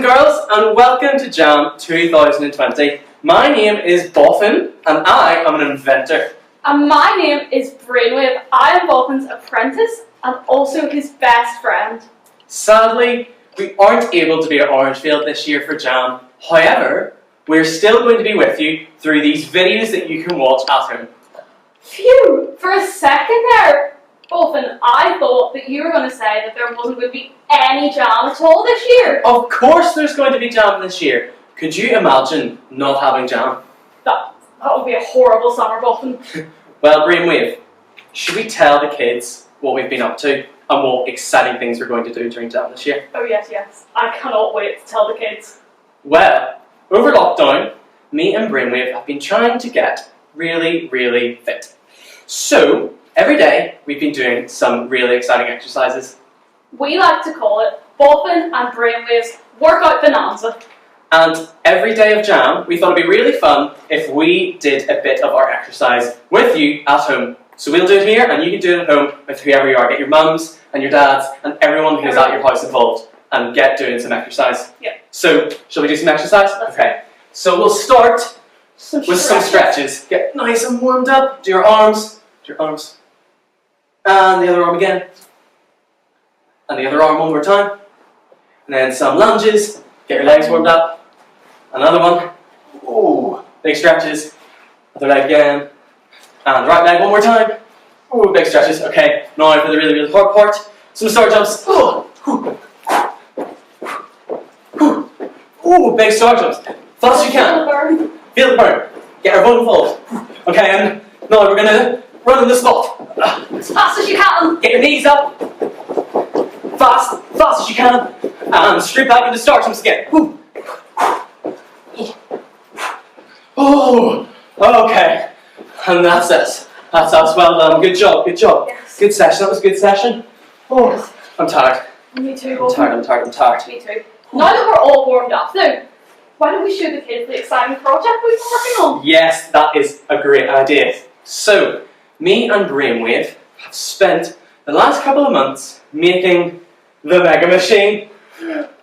girls, and welcome to Jam 2020. My name is Boffin, and I am an inventor. And my name is Brainwave. I am Boffin's apprentice and also his best friend. Sadly, we aren't able to be at Orangefield this year for Jam. However, we're still going to be with you through these videos that you can watch at home. Phew! For a second there, Boffin, I thought that you were going to say that there wasn't going to be any Jam at all this year. Of course there's going to be Jam this year. Could you imagine not having Jam? That would be a horrible summer, Boffin. Well, Brainwave, should we tell the kids what we've been up to and what exciting things we're going to do during Jam this year? Oh yes. I cannot wait to tell the kids. Well, over lockdown, me and Brainwave have been trying to get really fit. So, every day we've been doing some really exciting exercises. We like to call it Boffin and Brainwave's Workout Bonanza. And every day of Jam, we thought it'd be really fun if we did a bit of our exercise with you at home. So we'll do it here, and you can do it at home with whoever you are. Get your mums and your dads and everyone who's at your house involved and get doing some exercise. Yeah. So, shall we do some exercise? Okay. So we'll start with some stretches. Get nice and warmed up. Do your arms. Do your arms. And the other arm again. And the other arm one more time. And then some lunges. Get your legs warmed up. Another one. Ooh, big stretches. Other leg again. And right leg one more time. Ooh, big stretches. Okay, now for the really hard part. Some star jumps. Ooh, big star jumps. Fast as you can. Feel the burn. Get everyone involved. Okay, and now we're gonna run in the spot. As fast as you can. Get your knees up. Fast as you can. And straight back into star jumps again. Ooh. Oh, okay. And that's it. That's us. Well done. Good job. Yes. Good session. That was a good session. Oh, yes. I'm tired. Me too, I'm tired. Me too. Now that we're all warmed up though, why don't we show the kids the exciting project we've been working on? Yes, that is a great idea. So, me and Brainwave have spent the last couple of months making the Mega Machine.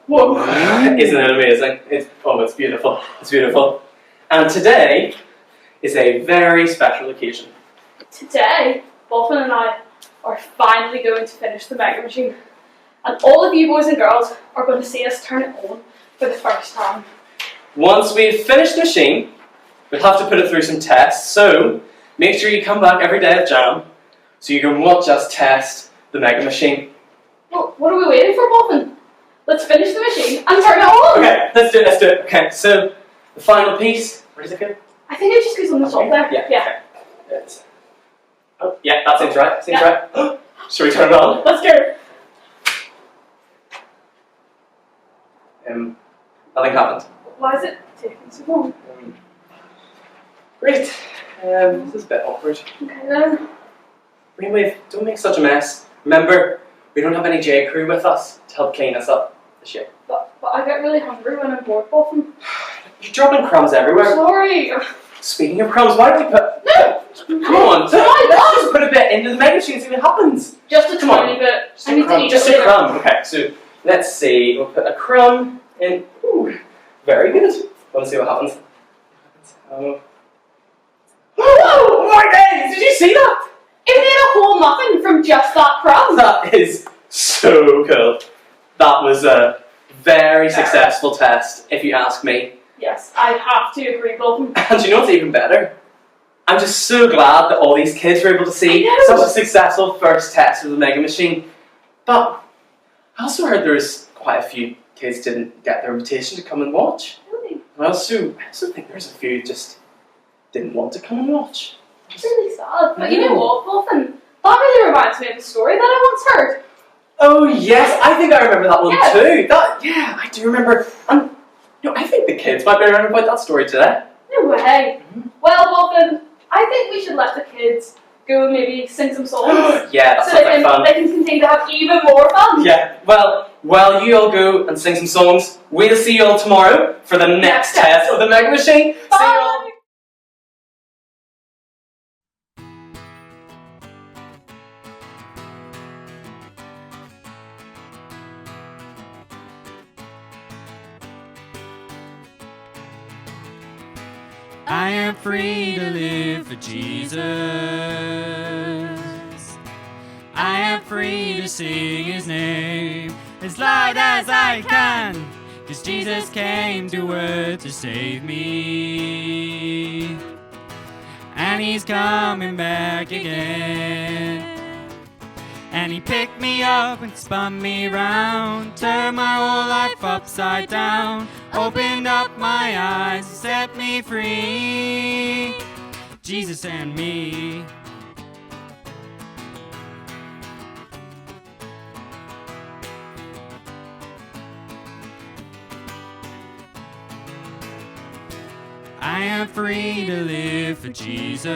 Whoa. Isn't it amazing? It's beautiful. It's beautiful. And today is a very special occasion. Today, Boffin and I are finally going to finish the Mega Machine. And all of you boys and girls are going to see us turn it on for the first time. Once we've finished the machine, we'll have to put it through some tests. So, make sure you come back every day of Jam so you can watch us test the Mega Machine. Well, what are we waiting for, Boffin? Let's finish the machine and turn it on! Okay, let's do it. Okay, so the final piece, where does it go? I think it just goes on the top there. Yeah. Okay. Oh, yeah, that seems right. Right. Shall we turn it on? Let's go. Nothing happened. Why is it taking so long? Great. This is a bit awkward. Okay then. Brainwave, don't make such a mess. Remember, we don't have any J crew with us to help clean us up this year. But I get really hungry when I'm bored, Boffin. You're dropping crumbs everywhere. Sorry. Speaking of crumbs, why don't you put... No! Come on, let's just put a bit into the Mega Machine and see what happens. Just a tiny bit. Just a crumb. Just a crumb. Okay, so let's see. We'll put a crumb in. Ooh, very good. Let's see what happens. Oh my days! Did you see that? It made a whole muffin from just that crumb. That is so cool. That was a very successful test, if you ask me. Yes, I have to agree, Boffin. And you know what's even better? I'm just so glad that all these kids were able to see such a successful first test of the Mega Machine. But I also heard there's quite a few kids didn't get their invitation to come and watch. Really? I also think there's a few just didn't want to come and watch. It's really sad. But you know what, Boffin? That really reminds me of a story that I once heard. Oh yes, I think I remember that one too. I do remember. And I think the kids might be around about that story today. No way. Well, Boffin, I think we should let the kids go and maybe sing some songs. Yeah, that so sounds like fun. they can continue to have even more fun. Yeah, well, while you all go and sing some songs, we'll see you all tomorrow for the next test of the Mega Machine. Bye. See you all. I am free to live for Jesus. I am free to sing his name as loud as I can, 'cause Jesus came to earth to save me. And he's coming back again. And he picked me up and spun me round, turned my whole life upside down, opened up my eyes and set me free. Jesus and me. I am free to live for Jesus.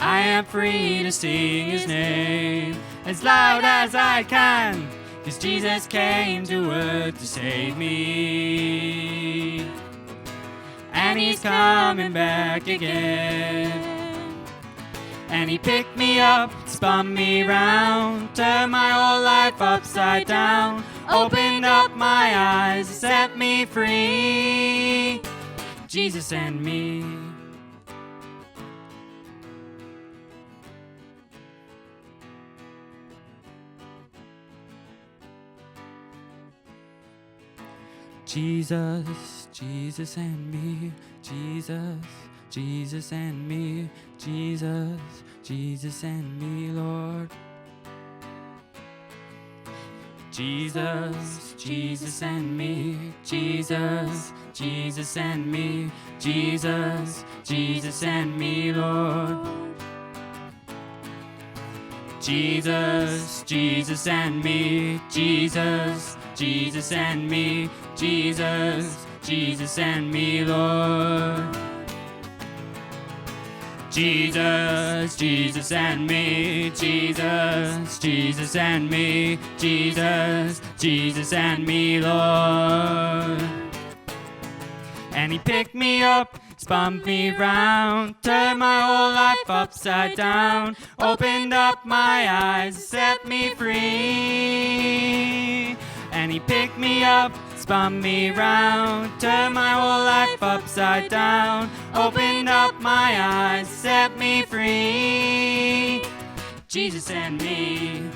I am free to sing his name as loud as I can, 'cause Jesus came to earth to save me. And he's coming back again. And he picked me up, spun me round, turned my whole life upside down, opened up my eyes and set me free. Jesus and me. Jesus, Jesus and me, Jesus, Jesus and me, Jesus, Jesus and me, Lord. Jesus, Jesus and me, Jesus, Jesus and me, Jesus, Jesus and me, Lord. Jesus, Jesus and me, Jesus, Jesus and me, Jesus, Jesus and me, Lord. Jesus, Jesus and me, Jesus, Jesus and me, Jesus, Jesus and me, Lord. And he picked me up, spun me round, turned my whole life upside down, opened up my eyes, set me free. And he picked me up, spun me round, turned my whole life upside down, opened up my eyes, set me free. Jesus and me.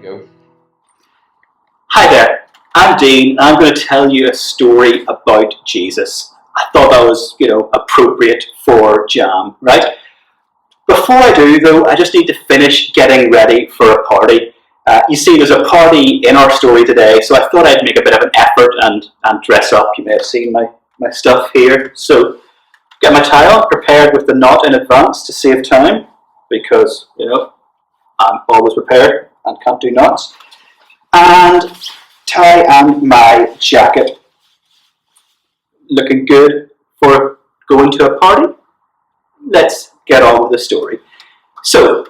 Go. Hi there, I'm Dean, and I'm going to tell you a story about Jesus. I thought that was, appropriate for Jam, right? Before I do, though, I just need to finish getting ready for a party. You see, there's a party in our story today, so I thought I'd make a bit of an effort and dress up. You may have seen my stuff here. So, get my tie on, prepared with the knot in advance to save time, because, I'm always prepared and can't do knots. And tie and my jacket. Looking good for going to a party? Let's get on with the story. So,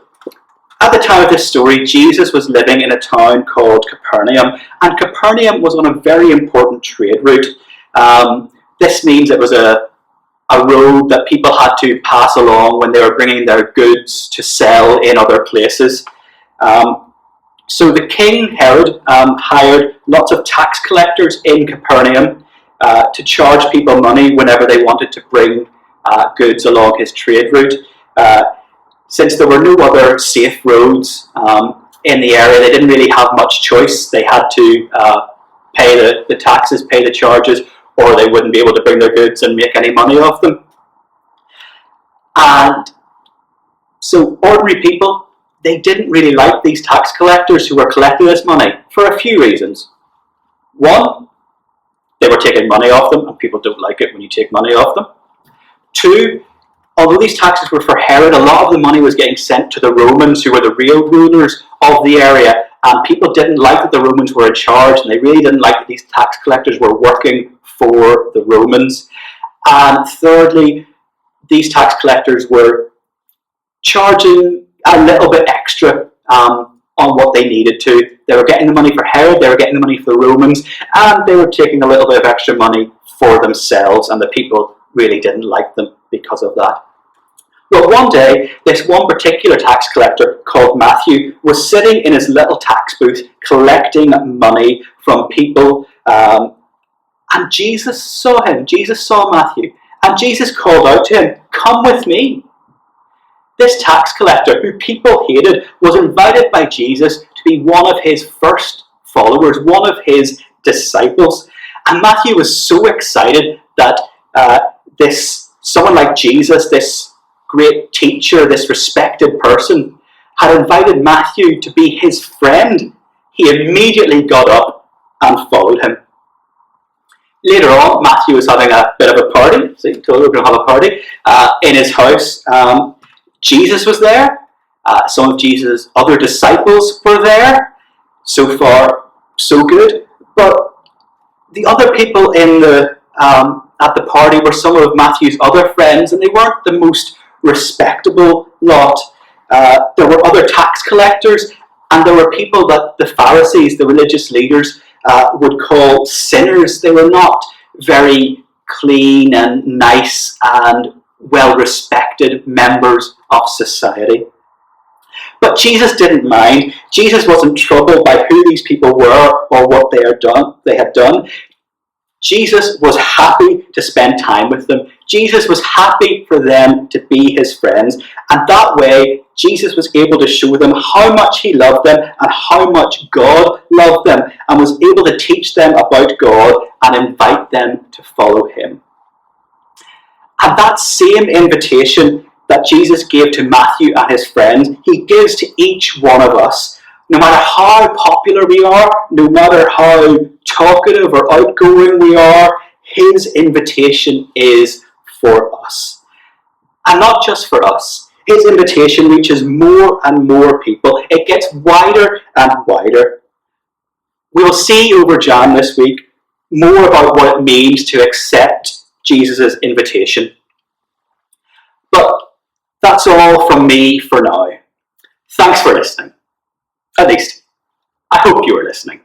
at the time of this story, Jesus was living in a town called Capernaum, and Capernaum was on a very important trade route. This means it was a road that people had to pass along when they were bringing their goods to sell in other places. So the king, Herod, hired lots of tax collectors in Capernaum to charge people money whenever they wanted to bring goods along his trade route. Since there were no other safe roads in the area, they didn't really have much choice. They had to pay the taxes, pay the charges, or they wouldn't be able to bring their goods and make any money off them. And so ordinary people, they didn't really like these tax collectors who were collecting this money for a few reasons. One, they were taking money off them, and people don't like it when you take money off them. Two, although these taxes were for Herod, a lot of the money was getting sent to the Romans, who were the real rulers of the area, and people didn't like that the Romans were in charge, and they really didn't like that these tax collectors were working for the Romans. And thirdly, these tax collectors were charging a little bit extra on what they needed to. They were getting the money for Herod, they were getting the money for the Romans, and they were taking a little bit of extra money for themselves, and the people really didn't like them because of that. Well, one day, this one particular tax collector called Matthew was sitting in his little tax booth collecting money from people, and Jesus saw him. Jesus saw Matthew, and Jesus called out to him, "Come with me." This tax collector, who people hated, was invited by Jesus to be one of his first followers, one of his disciples. And Matthew was so excited that someone like Jesus, this great teacher, this respected person, had invited Matthew to be his friend. He immediately got up and followed him. Later on, Matthew was having a bit of a party. See, he told we were going to have a party in his house. Jesus was there. Some of Jesus' other disciples were there. So far, so good. But the other people at the party were some of Matthew's other friends, and they weren't the most respectable lot. There were other tax collectors, and there were people that the Pharisees, the religious leaders, would call sinners. They were not very clean and nice and well-respected members of society. But Jesus didn't mind. Jesus wasn't troubled by who these people were or what they had done. Jesus was happy to spend time with them. Jesus was happy for them to be his friends. And that way, Jesus was able to show them how much he loved them and how much God loved them, and was able to teach them about God and invite them to follow him. And that same invitation that Jesus gave to Matthew and his friends, he gives to each one of us. No matter how popular we are, no matter how talkative or outgoing we are, his invitation is for us. And not just for us. His invitation reaches more and more people. It gets wider and wider. We will see over Jan this week more about what it means to accept Jesus' invitation. But that's all from me for now. Thanks for listening. At least, I hope you are listening.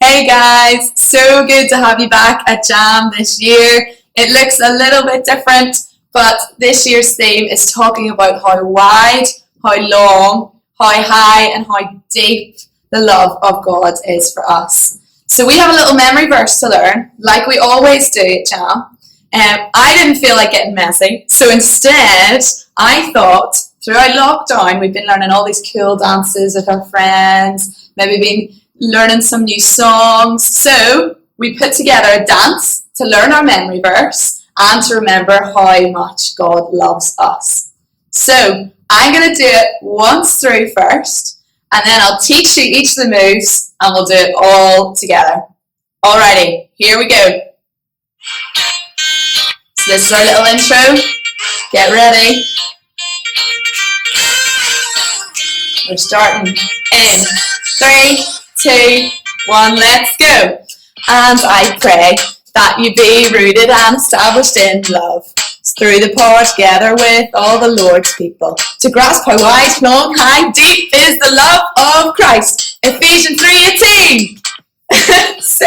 Hey guys, so good to have you back at Jam this year. It looks a little bit different, but this year's theme is talking about how wide, how long, how high and how deep the love of God is for us. So we have a little memory verse to learn, like we always do at Jam. I didn't feel like getting messy, so instead I thought throughout lockdown we've been learning all these cool dances with our friends, maybe been learning some new songs. So we put together a dance to learn our memory verse and to remember how much God loves us. So I'm going to do it once through first, and then I'll teach you each of the moves and we'll do it all together. Alrighty, here we go. So this is our little intro. Get ready. We're starting in 3, 2, 1, let's go. And I pray that you be rooted and established in love, through the power together with all the Lord's people, to grasp how wide, long, high, deep is the love of Christ. Ephesians 3:18. So,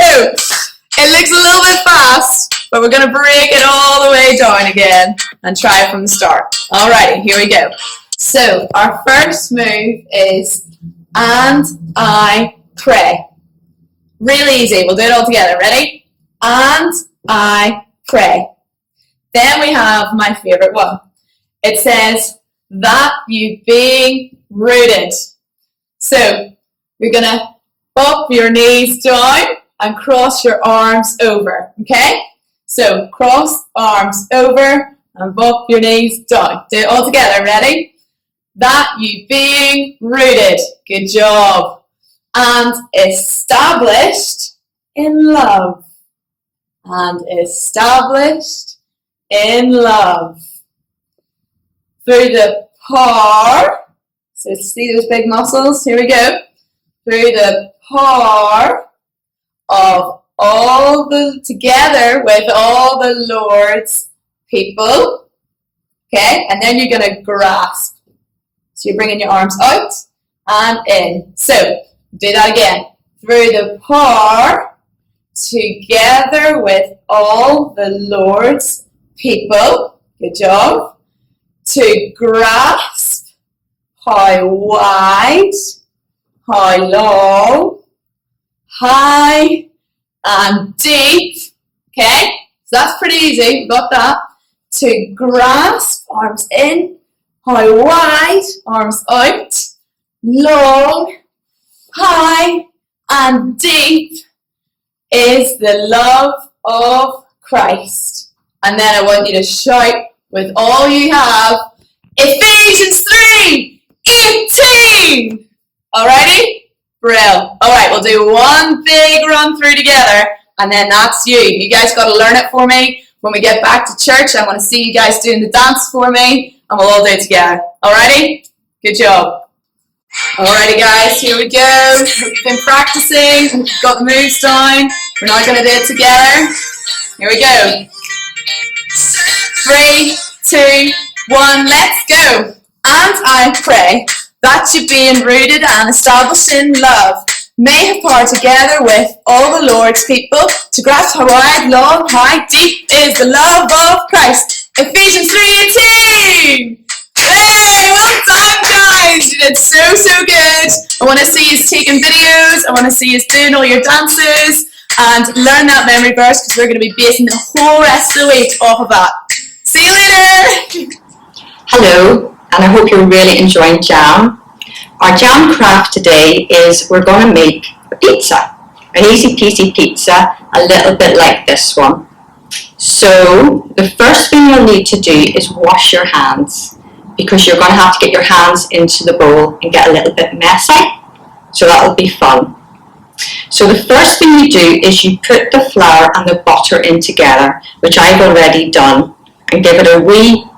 it looks a little bit fast, but we're going to break it all the way down again and try it from the start. Alrighty, here we go. So, our first move is, and I pray. Really easy. We'll do it all together. Ready? And I pray. Then we have my favorite one. It says, that you being rooted. So, you're going to pop your knees down and cross your arms over. Okay? So, cross arms over and pop your knees down. Do it all together. Ready? That you being rooted. Good job. And established in love. And established in love. Through the power. So see those big muscles? Here we go. Through the power of all the, together with all the Lord's people. Okay, and then you're going to grasp. So you're bringing your arms out and in. So, do that again. Through the power, together with all the Lord's people. Good job. To grasp. How wide, how long, high and deep. Okay, so that's pretty easy. We got that. To grasp, arms in, how wide, arms out, long, high and deep is the love of Christ. And then I want you to shout with all you have, Ephesians 3:18. Alrighty? Brill. Alright, we'll do one big run through together, and then that's you. You guys got to learn it for me. When we get back to church, I want to see you guys doing the dance for me, and we'll all do it together. Alrighty? Good job. Alrighty guys, here we go. We've been practicing, we've got the moves down. We're now going to do it together. Here we go. 3, 2, 1, let's go. And I pray that you, being rooted and established in love, may have power together with all the Lord's people to grasp how wide, long, high, deep is the love of Christ. Ephesians 3:18. Hey, well done guys. You did so good. I want to see you taking videos. I want to see you doing all your dances and learn that memory verse, because we're going to be basing the whole rest of the week off of that. See you later. Hello, and I hope you're really enjoying jam. Our jam craft today is we're going to make a pizza, an easy peasy pizza, a little bit like this one. So the first thing you'll need to do is wash your hands, because you're going to have to get your hands into the bowl and get a little bit messy, so that'll be fun. So the first thing you do is you put the flour and the butter in together, which I've already done, and give it a wee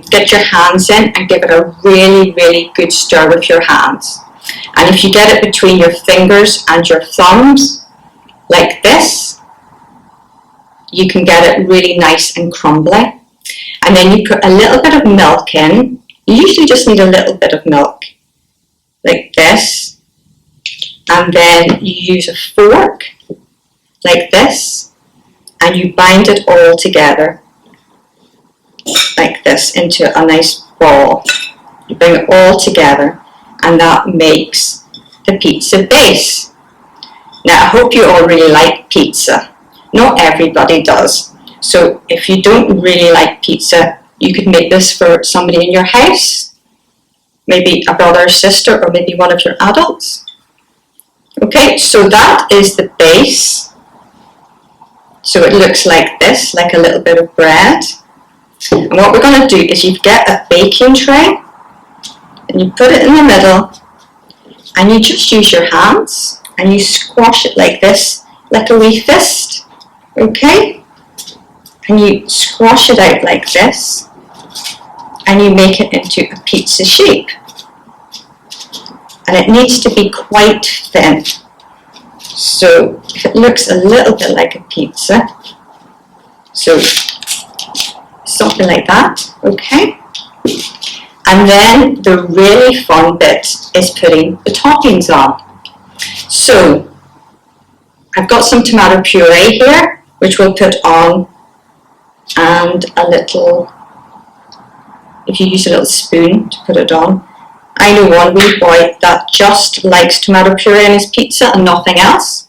get your hands in and give it a really good stir with your hands. And if you get it between your fingers and your thumbs, like this, you can get it really nice and crumbly. And then you put a little bit of milk in. You usually just need a little bit of milk, like this. And then you use a fork, like this, and you bind it all together, like this, into a nice ball. You bring it all together, and that makes the pizza base. Now I hope you all really like pizza. Not everybody does. So if you don't really like pizza, you could make this for somebody in your house, maybe a brother or sister, or maybe one of your adults. Okay, so that is the base. So it looks like this, like a little bit of bread. And what we're going to do is you get a baking tray and you put it in the middle, and you just use your hands and you squash it like this, like a wee fist. Okay? And you squash it out like this, and you make it into a pizza shape. And it needs to be quite thin. So if it looks a little bit like a pizza, so something like that, okay? And then the really fun bit is putting the toppings on. So I've got some tomato puree here, which we'll put on, and a little, if you use a little spoon to put it on. I know one wee boy that just likes tomato puree in his pizza and nothing else.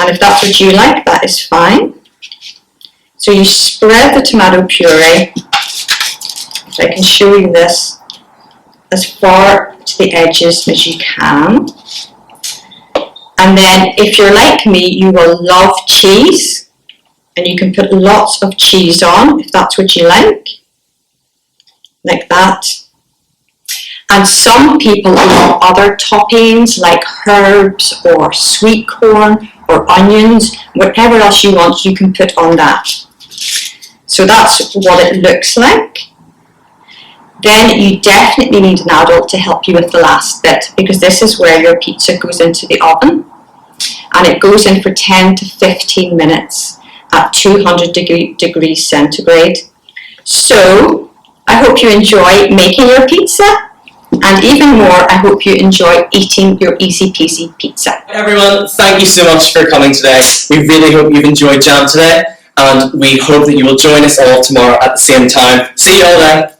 And if that's what you like, that is fine. So you spread the tomato puree, if I can show you this, as far to the edges as you can. And then if you're like me, you will love cheese, and you can put lots of cheese on if that's what you like that. And some people love other toppings like herbs or sweet corn or onions, whatever else you want, you can put on that. So that's what it looks like. Then you definitely need an adult to help you with the last bit, because this is where your pizza goes into the oven, and it goes in for 10 to 15 minutes at 200 degrees centigrade. So I hope you enjoy making your pizza, and even more, I hope you enjoy eating your easy peasy pizza. Everyone, thank you so much for coming today. We really hope you've enjoyed jam today. and we hope that you will join us all tomorrow at the same time. See you all then.